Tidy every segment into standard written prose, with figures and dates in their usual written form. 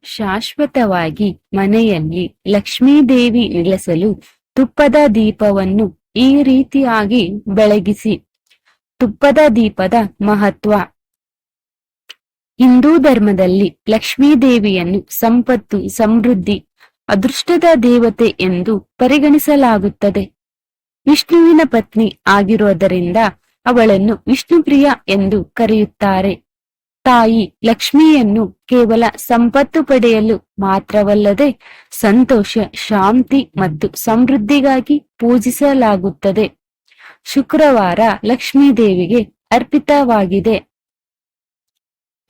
ಶಾಶ್ವತವಾಗಿ ಮನೆಯಲ್ಲಿ ಲಕ್ಷ್ಮೀದೇವಿ ನೆಲೆಸಲು ತುಪ್ಪದ ದೀಪವನ್ನು ಈ ರೀತಿಯಾಗಿ ಬೆಳಗಿಸಿ. ತುಪ್ಪದ ದೀಪದ ಮಹತ್ವ. ಹಿಂದೂ ಧರ್ಮದಲ್ಲಿ ಲಕ್ಷ್ಮೀದೇವಿಯನ್ನು ಸಂಪತ್ತು, ಸಮೃದ್ಧಿ, ಅದೃಷ್ಟದ ದೇವತೆ ಎಂದು ಪರಿಗಣಿಸಲಾಗುತ್ತದೆ. ವಿಷ್ಣುವಿನ ಪತ್ನಿ ಆಗಿರೋದರಿಂದ ಅವಳನ್ನು ವಿಷ್ಣುಪ್ರಿಯ ಎಂದು ಕರೆಯುತ್ತಾರೆ. ತಾಯಿ ಲಕ್ಷ್ಮಿಯನ್ನು ಕೇವಲ ಸಂಪತ್ತು ಪಡೆಯಲು ಮಾತ್ರವಲ್ಲದೆ ಸಂತೋಷ, ಶಾಂತಿ ಮತ್ತು ಸಮೃದ್ಧಿಗಾಗಿ ಪೂಜಿಸಲಾಗುತ್ತದೆ. ಶುಕ್ರವಾರ ಲಕ್ಷ್ಮೀದೇವಿಗೆ ಅರ್ಪಿತವಾಗಿದೆ.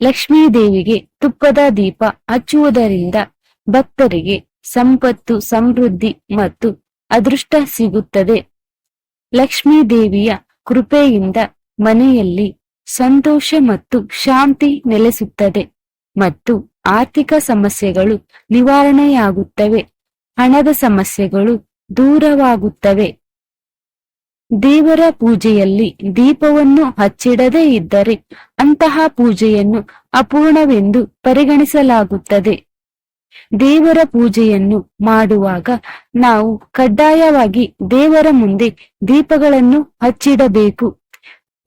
ಲಕ್ಷ್ಮೀದೇವಿಗೆ ತುಪ್ಪದ ದೀಪ ಹಚ್ಚುವುದರಿಂದ ಭಕ್ತರಿಗೆ ಸಂಪತ್ತು, ಸಮೃದ್ಧಿ ಮತ್ತು ಅದೃಷ್ಟ ಸಿಗುತ್ತದೆ. ಲಕ್ಷ್ಮೀದೇವಿಯ ಕೃಪೆಯಿಂದ ಮನೆಯಲ್ಲಿ ಸಂತೋಷ ಮತ್ತು ಶಾಂತಿ ನೆಲೆಸುತ್ತದೆ ಮತ್ತು ಆರ್ಥಿಕ ಸಮಸ್ಯೆಗಳು ನಿವಾರಣೆಯಾಗುತ್ತವೆ. ಹಣದ ಸಮಸ್ಯೆಗಳು ದೂರವಾಗುತ್ತವೆ. ದೇವರ ಪೂಜೆಯಲ್ಲಿ ದೀಪವನ್ನು ಹಚ್ಚಿಡದೇ ಇದ್ದರೆ ಅಂತಹ ಪೂಜೆಯನ್ನು ಅಪೂರ್ಣವೆಂದು ಪರಿಗಣಿಸಲಾಗುತ್ತದೆ. ದೇವರ ಪೂಜೆಯನ್ನು ಮಾಡುವಾಗ ನಾವು ಕಡ್ಡಾಯವಾಗಿ ದೇವರ ಮುಂದೆ ದೀಪಗಳನ್ನು ಹಚ್ಚಿಡಬೇಕು.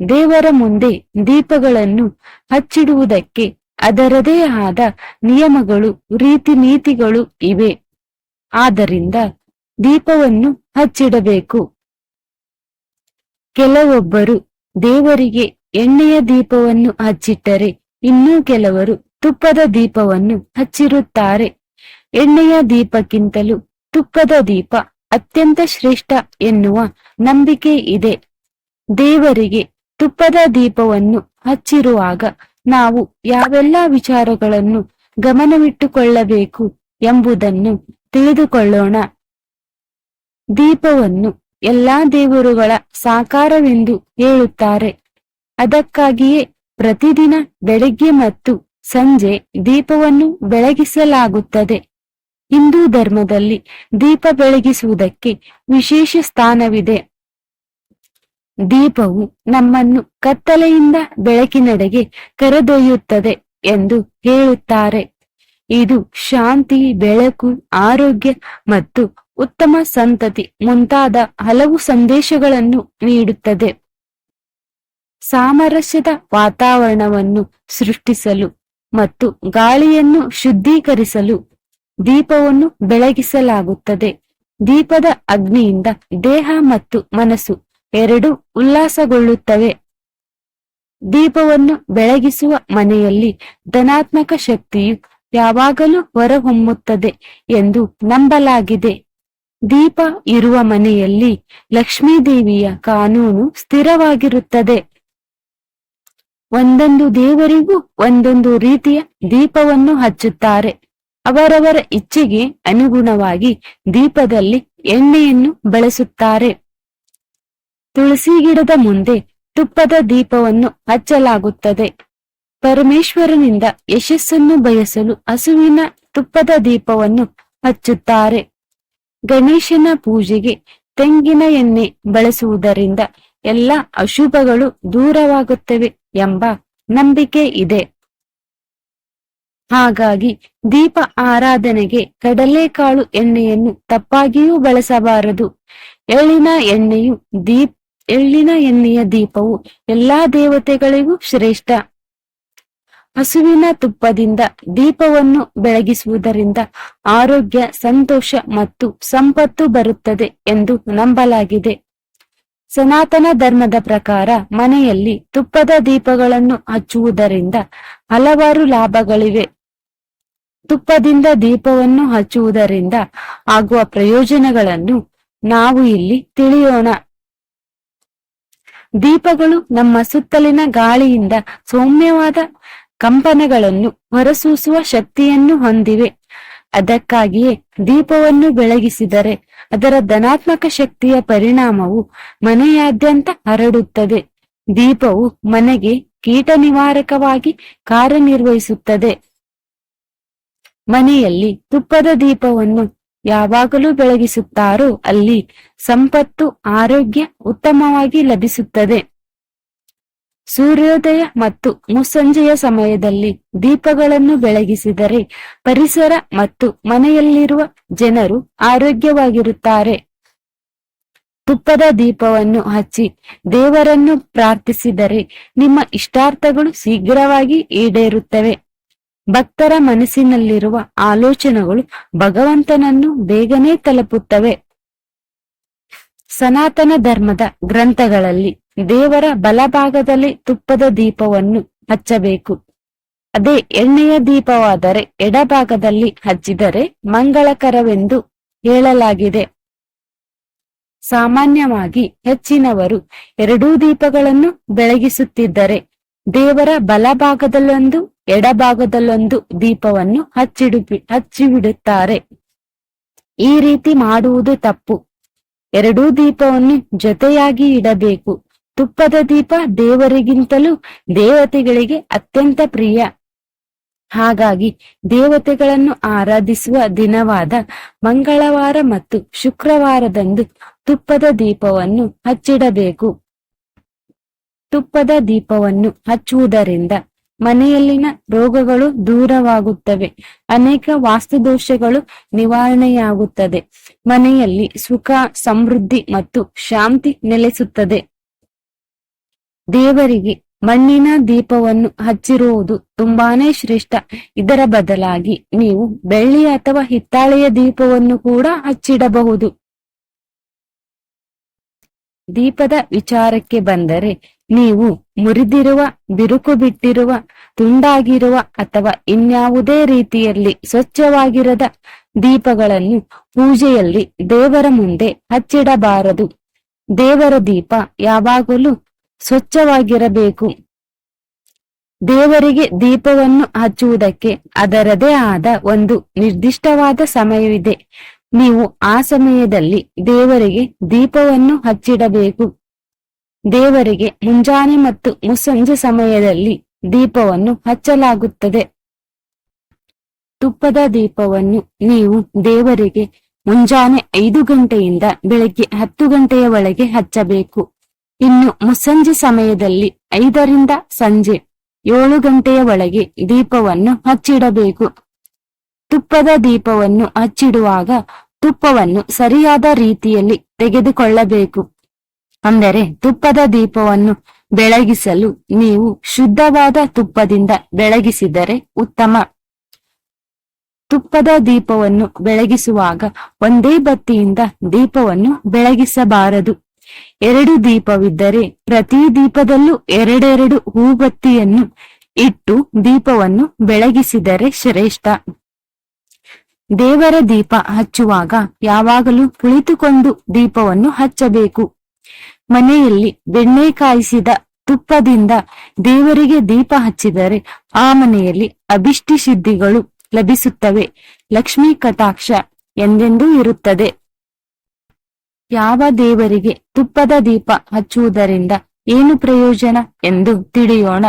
ದೇವರ ಮುಂದೆ ದೀಪಗಳನ್ನು ಹಚ್ಚಿಡುವುದಕ್ಕೆ ಅದರದೇ ಆದ ನಿಯಮಗಳು, ರೀತಿ ನೀತಿಗಳು ಇವೆ. ಆದ್ದರಿಂದ ದೀಪವನ್ನು ಹಚ್ಚಿಡಬೇಕು. ಕೆಲವೊಬ್ಬರು ದೇವರಿಗೆ ಎಣ್ಣೆಯ ದೀಪವನ್ನು ಹಚ್ಚಿಟ್ಟರೆ ಇನ್ನೂ ಕೆಲವರು ತುಪ್ಪದ ದೀಪವನ್ನು ಹಚ್ಚಿರುತ್ತಾರೆ. ಎಣ್ಣೆಯ ದೀಪಕ್ಕಿಂತಲೂ ತುಪ್ಪದ ದೀಪ ಅತ್ಯಂತ ಶ್ರೇಷ್ಠ ಎನ್ನುವ ನಂಬಿಕೆ ಇದೆ. ದೇವರಿಗೆ ತುಪ್ಪದ ದೀಪವನ್ನು ಹಚ್ಚಿರುವಾಗ ನಾವು ಯಾವೆಲ್ಲ ವಿಚಾರಗಳನ್ನು ಗಮನವಿಟ್ಟುಕೊಳ್ಳಬೇಕು ಎಂಬುದನ್ನು ತಿಳಿದುಕೊಳ್ಳೋಣ. ದೀಪವನ್ನು ಎಲ್ಲಾ ದೇವರುಗಳ ಸಾಕಾರವೆಂದು ಹೇಳುತ್ತಾರೆ. ಅದಕ್ಕಾಗಿಯೇ ಪ್ರತಿದಿನ ಬೆಳಗ್ಗೆ ಮತ್ತು ಸಂಜೆ ದೀಪವನ್ನು ಬೆಳಗಿಸಲಾಗುತ್ತದೆ. ಹಿಂದೂ ಧರ್ಮದಲ್ಲಿ ದೀಪ ಬೆಳಗಿಸುವುದಕ್ಕೆ ವಿಶೇಷ ಸ್ಥಾನವಿದೆ. ದೀಪವು ನಮ್ಮನ್ನು ಕತ್ತಲೆಯಿಂದ ಬೆಳಕಿನೆಡೆಗೆ ಕರೆದೊಯ್ಯುತ್ತದೆ ಎಂದು ಹೇಳುತ್ತಾರೆ. ಇದು ಶಾಂತಿ, ಬೆಳಕು, ಆರೋಗ್ಯ ಮತ್ತು ಉತ್ತಮ ಸಂತತಿ ಮುಂತಾದ ಹಲವು ಸಂದೇಶಗಳನ್ನು ನೀಡುತ್ತದೆ. ಸಾಮರಸ್ಯದ ವಾತಾವರಣವನ್ನು ಸೃಷ್ಟಿಸಲು ಮತ್ತು ಗಾಳಿಯನ್ನು ಶುದ್ಧೀಕರಿಸಲು ದೀಪವನ್ನು ಬೆಳಗಿಸಲಾಗುತ್ತದೆ. ದೀಪದ ಅಗ್ನಿಯಿಂದ ದೇಹ ಮತ್ತು ಮನಸ್ಸು ಎರಡೂ ಉಲ್ಲಾಸಗೊಳ್ಳುತ್ತವೆ. ದೀಪವನ್ನು ಬೆಳಗಿಸುವ ಮನೆಯಲ್ಲಿ ಧನಾತ್ಮಕ ಶಕ್ತಿಯು ಯಾವಾಗಲೂ ಹೊರಹೊಮ್ಮುತ್ತದೆ ಎಂದು ನಂಬಲಾಗಿದೆ. ದೀಪ ಇರುವ ಮನೆಯಲ್ಲಿ ಲಕ್ಷ್ಮೀದೇವಿಯ ಕಾನೂನು ಸ್ಥಿರವಾಗಿರುತ್ತದೆ. ಒಂದೊಂದು ದೇವರಿಗೂ ಒಂದೊಂದು ರೀತಿಯ ದೀಪವನ್ನು ಹಚ್ಚುತ್ತಾರೆ. ಅವರವರ ಇಚ್ಛೆಗೆ ಅನುಗುಣವಾಗಿ ದೀಪದಲ್ಲಿ ಎಣ್ಣೆಯನ್ನು ಬಳಸುತ್ತಾರೆ. ತುಳಸಿ ಗಿಡದ ಮುಂದೆ ತುಪ್ಪದ ದೀಪವನ್ನು ಹಚ್ಚಲಾಗುತ್ತದೆ. ಪರಮೇಶ್ವರನಿಂದ ಯಶಸ್ಸನ್ನು ಬಯಸಲು ಹಸುವಿನ ತುಪ್ಪದ ದೀಪವನ್ನು ಹಚ್ಚುತ್ತಾರೆ. ಗಣೇಶನ ಪೂಜೆಗೆ ತೆಂಗಿನ ಎಣ್ಣೆ ಬಳಸುವುದರಿಂದ ಎಲ್ಲ ಅಶುಭಗಳು ದೂರವಾಗುತ್ತವೆ ಎಂಬ ನಂಬಿಕೆ ಇದೆ. ಹಾಗಾಗಿ ದೀಪ ಆರಾಧನೆಗೆ ಕಡಲೆಕಾಳು ಎಣ್ಣೆಯನ್ನು ತಪ್ಪಾಗಿಯೂ ಬಳಸಬಾರದು. ಎಳ್ಳಿನ ಎಣ್ಣೆಯ ದೀಪವು ಎಲ್ಲಾ ದೇವತೆಗಳಿಗೂ ಶ್ರೇಷ್ಠ. ಹಸುವಿನ ತುಪ್ಪದಿಂದ ದೀಪವನ್ನು ಬೆಳಗಿಸುವುದರಿಂದ ಆರೋಗ್ಯ, ಸಂತೋಷ ಮತ್ತು ಸಂಪತ್ತು ಬರುತ್ತದೆ ಎಂದು ನಂಬಲಾಗಿದೆ. ಸನಾತನ ಧರ್ಮದ ಪ್ರಕಾರ ಮನೆಯಲ್ಲಿ ತುಪ್ಪದ ದೀಪಗಳನ್ನು ಹಚ್ಚುವುದರಿಂದ ಹಲವಾರು ಲಾಭಗಳಿವೆ. ತುಪ್ಪದಿಂದ ದೀಪವನ್ನು ಹಚ್ಚುವುದರಿಂದ ಆಗುವ ಪ್ರಯೋಜನಗಳನ್ನು ನಾವು ಇಲ್ಲಿ ತಿಳಿಯೋಣ. ದೀಪಗಳು ನಮ್ಮ ಸುತ್ತಲಿನ ಗಾಳಿಯಿಂದ ಸೌಮ್ಯವಾದ ಕಂಪನಗಳನ್ನು ಹೊರಸೂಸುವ ಶಕ್ತಿಯನ್ನು ಹೊಂದಿವೆ. ಅದಕ್ಕಾಗಿಯೇ ದೀಪವನ್ನು ಬೆಳಗಿಸಿದರೆ ಅದರ ಧನಾತ್ಮಕ ಶಕ್ತಿಯ ಪರಿಣಾಮವು ಮನೆಯಾದ್ಯಂತ ಹರಡುತ್ತದೆ. ದೀಪವು ಮನೆಗೆ ಕೀಟ ನಿವಾರಕವಾಗಿ ಕಾರ್ಯನಿರ್ವಹಿಸುತ್ತದೆ. ಮನೆಯಲ್ಲಿ ತುಪ್ಪದ ದೀಪವನ್ನು ಯಾವಾಗಲೂ ಬೆಳಗಿಸುತ್ತಾರೋ ಅಲ್ಲಿ ಸಂಪತ್ತು, ಆರೋಗ್ಯ ಉತ್ತಮವಾಗಿ ಲಭಿಸುತ್ತದೆ. ಸೂರ್ಯೋದಯ ಮತ್ತು ಮುಸ್ಸಂಜೆಯ ಸಮಯದಲ್ಲಿ ದೀಪಗಳನ್ನು ಬೆಳಗಿಸಿದರೆ ಪರಿಸರ ಮತ್ತು ಮನೆಯಲ್ಲಿರುವ ಜನರು ಆರೋಗ್ಯವಾಗಿರುತ್ತಾರೆ. ತುಪ್ಪದ ದೀಪವನ್ನು ಹಚ್ಚಿ ದೇವರನ್ನು ಪ್ರಾರ್ಥಿಸಿದರೆ ನಿಮ್ಮ ಇಷ್ಟಾರ್ಥಗಳು ಶೀಘ್ರವಾಗಿ ಈಡೇರುತ್ತವೆ. ಭಕ್ತರ ಮನಸ್ಸಿನಲ್ಲಿರುವ ಆಲೋಚನೆಗಳು ಭಗವಂತನನ್ನು ಬೇಗನೆ ತಲುಪುತ್ತವೆ. ಸನಾತನ ಧರ್ಮದ ಗ್ರಂಥಗಳಲ್ಲಿ ದೇವರ ಬಲಭಾಗದಲ್ಲಿ ತುಪ್ಪದ ದೀಪವನ್ನು ಹಚ್ಚಬೇಕು. ಅದೇ ಎಣ್ಣೆಯ ದೀಪವಾದರೆ ಎಡಭಾಗದಲ್ಲಿ ಹಚ್ಚಿದರೆ ಮಂಗಳಕರವೆಂದು ಹೇಳಲಾಗಿದೆ. ಸಾಮಾನ್ಯವಾಗಿ ಹೆಚ್ಚಿನವರು ಎರಡೂ ದೀಪಗಳನ್ನು ಬೆಳಗಿಸುತ್ತಿದ್ದರೆ ದೇವರ ಬಲಭಾಗದಲ್ಲೊಂದು ಎಡಭಾಗದಲ್ಲೊಂದು ದೀಪವನ್ನು ಹಚ್ಚಿಬಿಡುತ್ತಾರೆ. ಈ ರೀತಿ ಮಾಡುವುದು ತಪ್ಪು. ಎರಡೂ ದೀಪವನ್ನು ಜೊತೆಯಾಗಿ ಇಡಬೇಕು. ತುಪ್ಪದ ದೀಪ ದೇವರಿಗಿಂತಲೂ ದೇವತೆಗಳಿಗೆ ಅತ್ಯಂತ ಪ್ರಿಯ. ಹಾಗಾಗಿ ದೇವತೆಗಳನ್ನು ಆರಾಧಿಸುವ ದಿನವಾದ ಮಂಗಳವಾರ ಮತ್ತು ಶುಕ್ರವಾರದಂದು ತುಪ್ಪದ ದೀಪವನ್ನು ಹಚ್ಚಿಡಬೇಕು. ತುಪ್ಪದ ದೀಪವನ್ನು ಹಚ್ಚುವುದರಿಂದ ಮನೆಯಲ್ಲಿನ ರೋಗಗಳು ದೂರವಾಗುತ್ತವೆ. ಅನೇಕ ವಾಸ್ತುದೋಷಗಳು ನಿವಾರಣೆಯಾಗುತ್ತದೆ. ಮನೆಯಲ್ಲಿ ಸುಖ, ಸಮೃದ್ಧಿ ಮತ್ತು ಶಾಂತಿ ನೆಲೆಸುತ್ತದೆ. ದೇವರಿಗೆ ಮಣ್ಣಿನ ದೀಪವನ್ನು ಹಚ್ಚಿರುವುದು ತುಂಬಾನೇ ಶ್ರೇಷ್ಠ. ಇದರ ಬದಲಾಗಿ ನೀವು ಬೆಳ್ಳಿ ಅಥವಾ ಹಿತ್ತಾಳೆಯ ದೀಪವನ್ನು ಕೂಡ ಹಚ್ಚಿಡಬಹುದು. ದೀಪದ ವಿಚಾರಕ್ಕೆ ಬಂದರೆ, ನೀವು ಮುರಿದಿರುವ, ಬಿರುಕು ಬಿಟ್ಟಿರುವ, ತುಂಡಾಗಿರುವ ಅಥವಾ ಇನ್ಯಾವುದೇ ರೀತಿಯಲ್ಲಿ ಸ್ವಚ್ಛವಾಗಿರದ ದೀಪಗಳನ್ನು ಪೂಜೆಯಲ್ಲಿ ದೇವರ ಮುಂದೆ ಹಚ್ಚಿಡಬಾರದು. ದೇವರ ದೀಪ ಯಾವಾಗಲೂ ಸ್ವಚ್ಛವಾಗಿರಬೇಕು. ದೇವರಿಗೆ ದೀಪವನ್ನು ಹಚ್ಚುವುದಕ್ಕೆ ಅದರದೇ ಆದ ಒಂದು ನಿರ್ದಿಷ್ಟವಾದ ಸಮಯವಿದೆ. ನೀವು ಆ ಸಮಯದಲ್ಲಿ ದೇವರಿಗೆ ದೀಪವನ್ನು ಹಚ್ಚಿಡಬೇಕು. ದೇವರಿಗೆ ಮುಂಜಾನೆ ಮತ್ತು ಮುಸ್ಸಂಜೆ ಸಮಯದಲ್ಲಿ ದೀಪವನ್ನು ಹಚ್ಚಲಾಗುತ್ತದೆ. ತುಪ್ಪದ ದೀಪವನ್ನು ನೀವು ದೇವರಿಗೆ ಮುಂಜಾನೆ 5 ಗಂಟೆಯಿಂದ ಬೆಳಗ್ಗೆ 10 ಗಂಟೆಯ ಒಳಗೆ ಹಚ್ಚಬೇಕು. ಇನ್ನು ಮುಸ್ಸಂಜೆ ಸಮಯದಲ್ಲಿ 5ರಿಂದ ಸಂಜೆ 7 ಗಂಟೆಯ ಒಳಗೆ ದೀಪವನ್ನು ಹಚ್ಚಿಡಬೇಕು. ತುಪ್ಪದ ದೀಪವನ್ನು ಹಚ್ಚಿಡುವಾಗ ತುಪ್ಪವನ್ನು ಸರಿಯಾದ ರೀತಿಯಲ್ಲಿ ತೆಗೆದುಕೊಳ್ಳಬೇಕು. ಅಂದರೆ ತುಪ್ಪದ ದೀಪವನ್ನು ಬೆಳಗಿಸಲು ನೀವು ಶುದ್ಧವಾದ ತುಪ್ಪದಿಂದ ಬೆಳಗಿಸಿದರೆ ಉತ್ತಮ. ತುಪ್ಪದ ದೀಪವನ್ನು ಬೆಳಗಿಸುವಾಗ ಒಂದೇ ಬತ್ತಿಯಿಂದ ದೀಪವನ್ನು ಬೆಳಗಿಸಬಾರದು. 2 ದೀಪವಿದ್ದರೆ ಪ್ರತಿ ದೀಪದಲ್ಲೂ 2 ಹೂಬತ್ತಿಯನ್ನು ಇಟ್ಟು ದೀಪವನ್ನು ಬೆಳಗಿಸಿದರೆ ಶ್ರೇಷ್ಠ. ದೇವರ ದೀಪ ಹಚ್ಚುವಾಗ ಯಾವಾಗಲೂ ಕುಳಿತುಕೊಂಡು ದೀಪವನ್ನು ಹಚ್ಚಬೇಕು. ಮನೆಯಲ್ಲಿ ಬೆಣ್ಣೆ ಕಾಯಿಸಿದ ತುಪ್ಪದಿಂದ ದೇವರಿಗೆ ದೀಪ ಹಚ್ಚಿದರೆ ಆ ಮನೆಯಲ್ಲಿ ಅಭಿಷ್ಟಿ ಸಿದ್ಧಿಗಳು ಲಭಿಸುತ್ತವೆ. ಲಕ್ಷ್ಮೀ ಕಟಾಕ್ಷ ಎಂದೆಂದೂ ಇರುತ್ತದೆ. ಯಾವ ದೇವರಿಗೆ ತುಪ್ಪದ ದೀಪ ಹಚ್ಚುವುದರಿಂದ ಏನು ಪ್ರಯೋಜನ ಎಂದು ತಿಳಿಯೋಣ.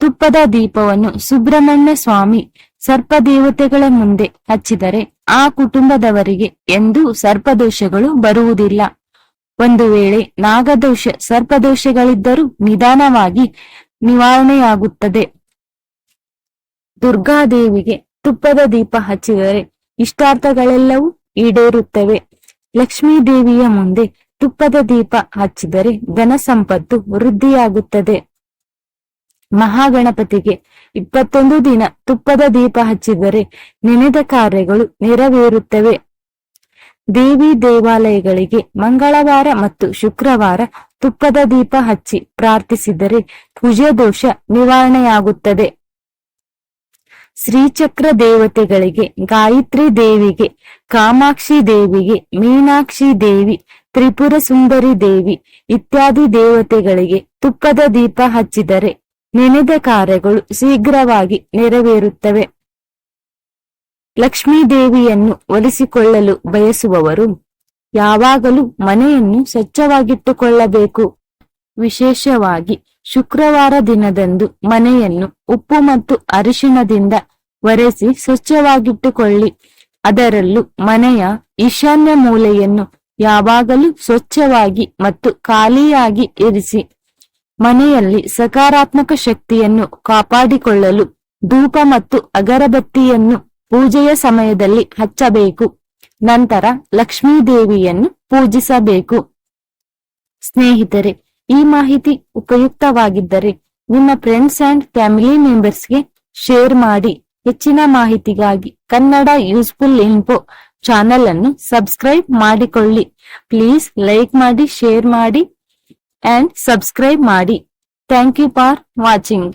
ತುಪ್ಪದ ದೀಪವನ್ನು ಸುಬ್ರಹ್ಮಣ್ಯ ಸ್ವಾಮಿ ಸರ್ಪದೇವತೆಗಳ ಮುಂದೆ ಹಚ್ಚಿದರೆ ಆ ಕುಟುಂಬದವರಿಗೆ ಎಂದೂ ಸರ್ಪದೋಷಗಳು ಬರುವುದಿಲ್ಲ. ಒಂದು ವೇಳೆ ನಾಗದೋಷ, ಸರ್ಪದೋಷಗಳಿದ್ದರೂ ನಿಧಾನವಾಗಿ ನಿವಾರಣೆಯಾಗುತ್ತದೆ. ದುರ್ಗಾದೇವಿಗೆ ತುಪ್ಪದ ದೀಪ ಹಚ್ಚಿದರೆ ಇಷ್ಟಾರ್ಥಗಳೆಲ್ಲವೂ ಈಡೇರುತ್ತವೆ. ಲಕ್ಷ್ಮೀ ದೇವಿಯ ಮುಂದೆ ತುಪ್ಪದ ದೀಪ ಹಚ್ಚಿದರೆ ಧನ ಸಂಪತ್ತು ವೃದ್ಧಿಯಾಗುತ್ತದೆ. ಮಹಾಗಣಪತಿಗೆ 21 ದಿನ ತುಪ್ಪದ ದೀಪ ಹಚ್ಚಿದರೆ ನೆನೆದ ಕಾರ್ಯಗಳು ನೆರವೇರುತ್ತವೆ. ದೇವಿ ದೇವಾಲಯಗಳಿಗೆ ಮಂಗಳವಾರ ಮತ್ತು ಶುಕ್ರವಾರ ತುಪ್ಪದ ದೀಪ ಹಚ್ಚಿ ಪ್ರಾರ್ಥಿಸಿದರೆ ಕುಜದೋಷ ನಿವಾರಣೆಯಾಗುತ್ತದೆ. ಶ್ರೀಚಕ್ರ ದೇವತೆಗಳಿಗೆ, ಗಾಯತ್ರಿ ದೇವಿಗೆ, ಕಾಮಾಕ್ಷಿ ದೇವಿಗೆ, ಮೀನಾಕ್ಷಿ ದೇವಿ, ತ್ರಿಪುರ ಸುಂದರಿ ದೇವಿ ಇತ್ಯಾದಿ ದೇವತೆಗಳಿಗೆ ತುಪ್ಪದ ದೀಪ ಹಚ್ಚಿದರೆ ನೆನೆದ ಕಾರ್ಯಗಳು ಶೀಘ್ರವಾಗಿ ನೆರವೇರುತ್ತವೆ. ಲಕ್ಷ್ಮೀ ದೇವಿಯನ್ನು ಒಲಿಸಿಕೊಳ್ಳಲು ಬಯಸುವವರು ಯಾವಾಗಲೂ ಮನೆಯನ್ನು ಸ್ವಚ್ಛವಾಗಿಟ್ಟುಕೊಳ್ಳಬೇಕು. ವಿಶೇಷವಾಗಿ ಶುಕ್ರವಾರ ದಿನದಂದು ಮನೆಯನ್ನು ಉಪ್ಪು ಮತ್ತು ಅರಿಶಿಣದಿಂದ ಒರೆಸಿ ಸ್ವಚ್ಛವಾಗಿಟ್ಟುಕೊಳ್ಳಿ. ಅದರಲ್ಲೂ ಮನೆಯ ಈಶಾನ್ಯ ಮೂಲೆಯನ್ನು ಯಾವಾಗಲೂ ಸ್ವಚ್ಛವಾಗಿ ಮತ್ತು ಖಾಲಿಯಾಗಿ ಇರಿಸಿ. ಮನೆಯಲ್ಲಿ ಸಕಾರಾತ್ಮಕ ಶಕ್ತಿಯನ್ನು ಕಾಪಾಡಿಕೊಳ್ಳಲು ಧೂಪ ಮತ್ತು ಅಗರಬತ್ತಿಯನ್ನು ಪೂಜೆಯ ಸಮಯದಲ್ಲಿ ಹಚ್ಚಬೇಕು. ನಂತರ ಲಕ್ಷ್ಮೀ ದೇವಿಯನ್ನು ಪೂಜಿಸಬೇಕು. ಸ್ನೇಹಿತರೆ, ಈ ಮಾಹಿತಿ ಉಪಯುಕ್ತವಾಗಿದ್ದರೆ ನಿಮ್ಮ ಫ್ರೆಂಡ್ಸ್ ಅಂಡ್ ಫ್ಯಾಮಿಲಿ ಮೆಂಬರ್ಸ್ಗೆ ಶೇರ್ ಮಾಡಿ. ಹೆಚ್ಚಿನ ಮಾಹಿತಿಗಾಗಿ ಕನ್ನಡ ಯೂಸ್ಫುಲ್ ಇನ್ಫೋ ಚಾನೆಲ್ ಅನ್ನು ಸಬ್ಸ್ಕ್ರೈಬ್ ಮಾಡಿಕೊಳ್ಳಿ. ಪ್ಲೀಸ್ ಲೈಕ್ ಮಾಡಿ, ಶೇರ್ ಮಾಡಿ ಅಂಡ್ ಸಬ್ಸ್ಕ್ರೈಬ್ ಮಾಡಿ. Thank you for watching.